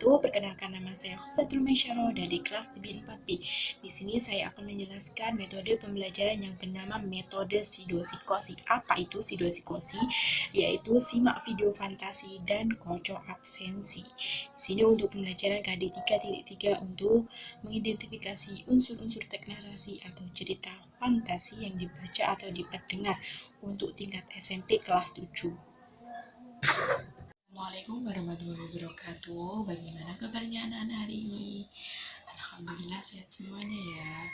Info, perkenalkan nama saya Khofatul Maisyaro dari kelas TB 4B. Di sini saya akan menjelaskan metode pembelajaran yang bernama metode sidosikosi. Apa itu sidosikosi? Yaitu simak video fantasi dan kocok absensi. Di sini untuk pembelajaran KD 3.3 untuk mengidentifikasi unsur-unsur teks narasi atau cerita fantasi yang dibaca atau diperdengar untuk tingkat SMP kelas 7. Assalamualaikum warahmatullahi wabarakatuh. Bagaimana kabarnya anak-anak hari ini? Alhamdulillah sehat semuanya ya.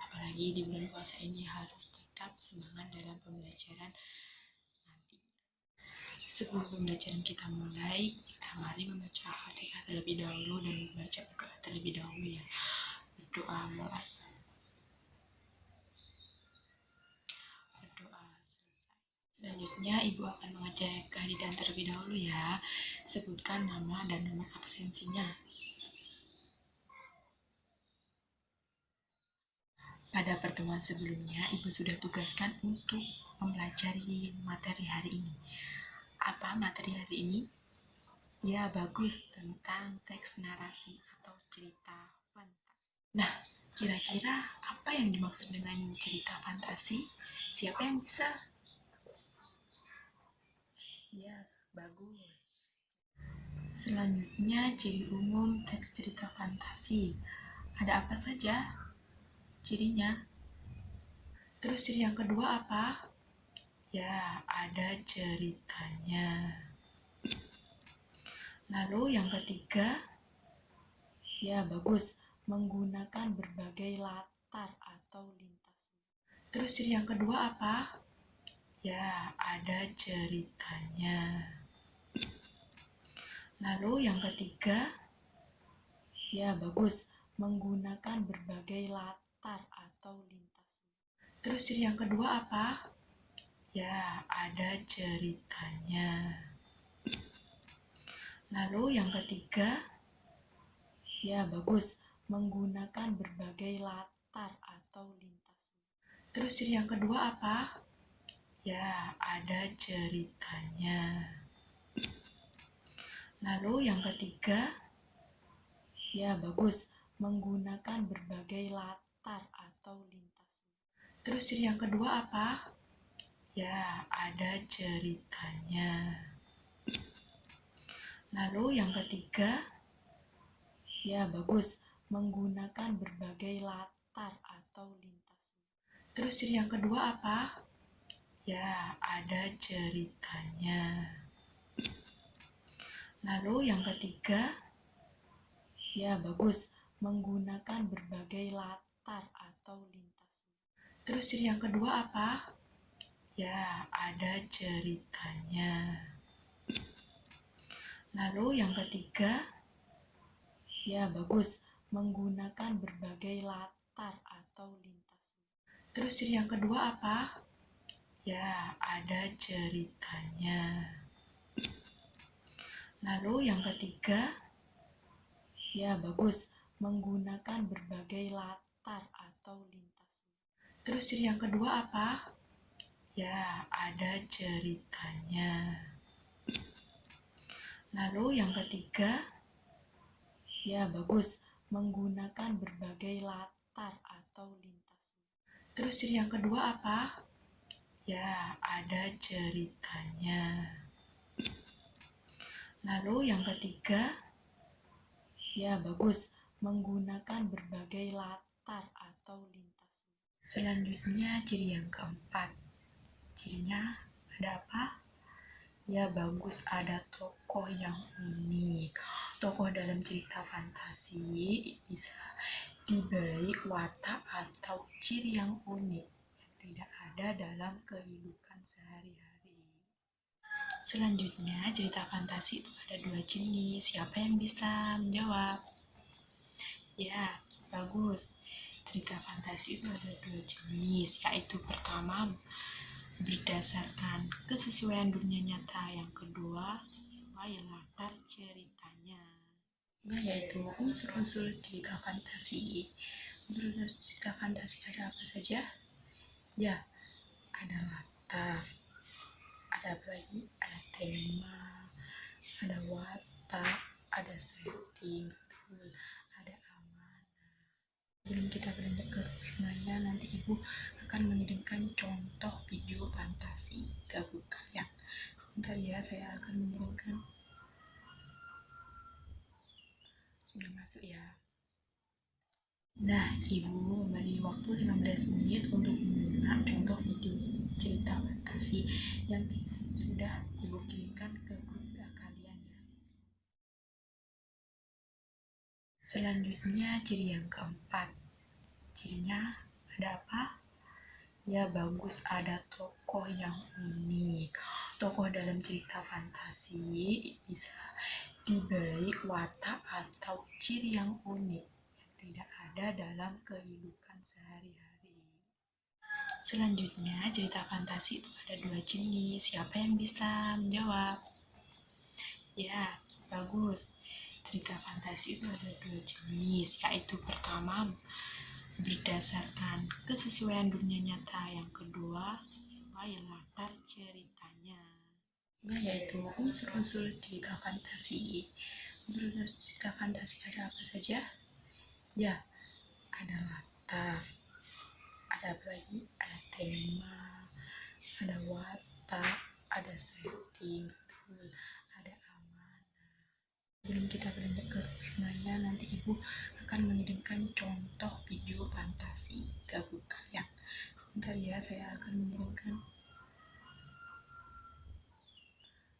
Apalagi di bulan puasa ini harus tetap semangat dalam pembelajaran nanti. Sebelum pembelajaran kita mulai, kita mari membaca Al-Fatihah terlebih dahulu dan membaca doa terlebih dahulu ya. Berdoa mulai. Berdoa selesai. Selanjutnya, Ibu akan mengajak kehadiran terlebih dahulu ya. Sebutkan nama dan nomor absensinya. Pada pertemuan sebelumnya, Ibu sudah tugaskan untuk mempelajari materi hari ini. Apa materi hari ini? Ya, bagus, tentang teks narasi atau cerita fantasi. Nah, kira-kira apa yang dimaksud dengan cerita fantasi? Siapa yang bisa? Ya, bagus. Selanjutnya, ciri umum teks cerita fantasi. Ada apa saja cirinya? Terus ciri yang kedua apa? Ya, ada ceritanya. Lalu yang ketiga, ya bagus, menggunakan berbagai latar atau lintas. Terus ciri yang kedua apa? Ya, ada ceritanya. Lalu yang ketiga, ya bagus, menggunakan berbagai latar atau lintas. Terus ciri yang kedua apa? Ya, ada ceritanya. Lalu yang ketiga, ya bagus, menggunakan berbagai latar atau lintas. Terus ciri yang kedua apa? Ya, ada ceritanya. Lalu yang ketiga, ya bagus, menggunakan berbagai latar atau lintas. Terus ciri yang kedua apa? Ya, ada ceritanya. Lalu yang ketiga, ya bagus, menggunakan berbagai latar atau lintas. Terus ciri yang kedua apa? Ya, ada ceritanya. Lalu yang ketiga, ya bagus, menggunakan berbagai latar atau lintas. Terus ciri yang kedua apa? Ya, ada ceritanya. Lalu yang ketiga, ya bagus, menggunakan berbagai latar atau lintas. Terus ciri yang kedua apa? Ya, ada ceritanya. Lalu yang ketiga, ya bagus, menggunakan berbagai latar atau lintas. Terus ciri yang kedua apa? Ya, ada ceritanya. Lalu yang ketiga, ya bagus, menggunakan berbagai latar atau lintas. Terus ciri yang kedua apa? Ya, ada ceritanya. Lalu yang ketiga, ya bagus, menggunakan berbagai latar atau lintas. Selanjutnya ciri yang keempat. Cirinya ada apa? Ya bagus, ada tokoh yang unik. Tokoh dalam cerita fantasi bisa diberi watak atau ciri yang unik yang tidak ada dalam kehidupan sehari-hari. Selanjutnya, cerita fantasi itu ada dua jenis. Siapa yang bisa menjawab? Ya, bagus. Cerita fantasi itu ada dua jenis, yaitu pertama berdasarkan kesesuaian dunia nyata, yang kedua sesuai latar ceritanya. Yaitu unsur-unsur cerita fantasi. Unsur-unsur cerita fantasi ada apa saja? Ya, ada latar, ada apa lagi? Ada tema, ada watak, ada setting, betul, ada aman. Sebelum kita beranjak ke rumahnya, nanti ibu akan mengirimkan contoh video fantasi ke grup kalian. Sebentar ya, saya akan mengirimkan. Sudah masuk ya. Nah, ibu memberi waktu 15 menit untuk menyimak contoh video cerita fantasi yang sudah ibu kirimkan ke grup kalian ya. Selanjutnya ciri yang keempat. Cirinya ada apa? Ya bagus, ada tokoh yang unik. Tokoh dalam cerita fantasi bisa diberi watak atau ciri yang unik yang tidak ada dalam kehidupan sehari-hari. Selanjutnya cerita fantasi itu ada dua jenis. Siapa yang bisa menjawab? Ya, bagus. Cerita fantasi itu ada dua jenis, yaitu pertama berdasarkan kesesuaian dunia nyata, yang kedua sesuai latar ceritanya. Nah, yaitu unsur-unsur cerita fantasi. Unsur-unsur cerita fantasi ada apa saja? Ya, ada latar, ada apa lagi? Ada tema, ada watak, ada setting, betul, ada aman. Sebelum kita beranjak ke rumahnya, nanti ibu akan mengirimkan contoh video fantasi ke grup kalian. Sebentar ya, saya akan mengirimkan.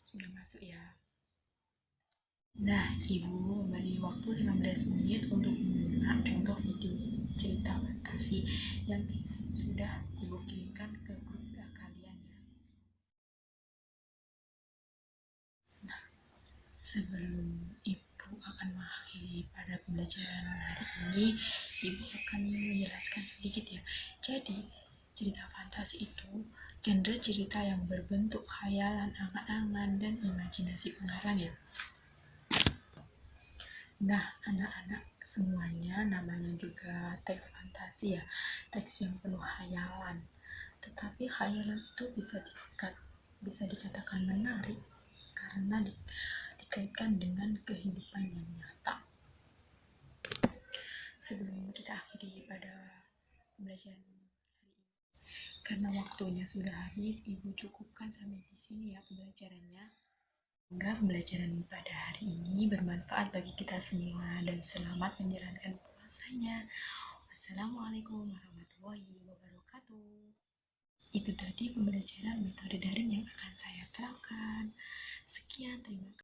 Sudah masuk ya. Nah, ibu memberi waktu 15 menit untuk menyimak contoh video cerita fantasi yang sudah ibu kirimkan ke grup kalian ya. Nah, sebelum ibu akan mengakhiri pada pembelajaran hari ini, ibu akan menjelaskan sedikit ya. Jadi, cerita fantasi itu genre cerita yang berbentuk khayalan, angan-angan, dan imajinasi pengarang ya. Nah, anak-anak semuanya namanya juga teks fantasi ya, teks yang penuh khayalan. Tetapi khayalan itu bisa dikatakan menarik karena dikaitkan dengan kehidupan yang nyata. Sebelum kita akhiri pada pembelajaran hari ini, karena waktunya sudah habis, ibu cukupkan sampai di sini ya pembelajarannya. Semoga pembelajaran pada hari ini bermanfaat bagi kita semua dan selamat menjalankan puasanya. Wassalamualaikum warahmatullahi wabarakatuh. Itu tadi pembelajaran metode daring yang akan saya terapkan. Sekian, terima kasih.